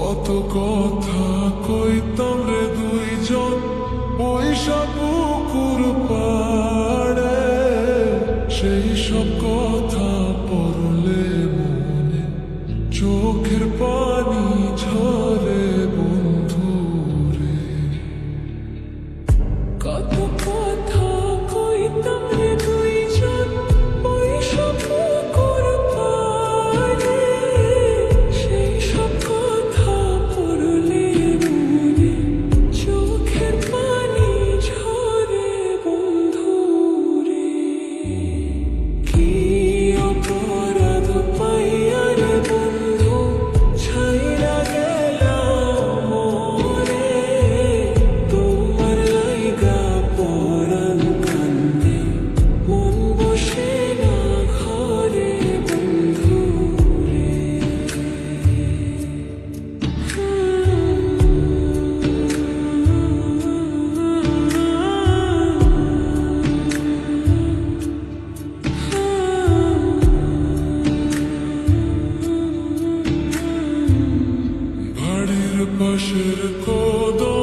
কত কথা কইতাম রে দুইজন পয়সা পুকুর পাড়ে, সেই সব কথা পড়লে মনে চোখের পানি ঝরে বন্ধু রে। কত কথা কইতাম রে দুইজন পয়সা পুকুর পাড়ে, সেই সব কথা পড়লে মনে চোখের পানি ঝরে বন্ধু রে। কি অপরাধ পাইয়া রে বন্ধু ছাইরা গেলা মোরে, তোমার লাইগা পরাণ কান্দে মন বসে না ঘরে বন্ধু রে। বাড়ির পাশের কদম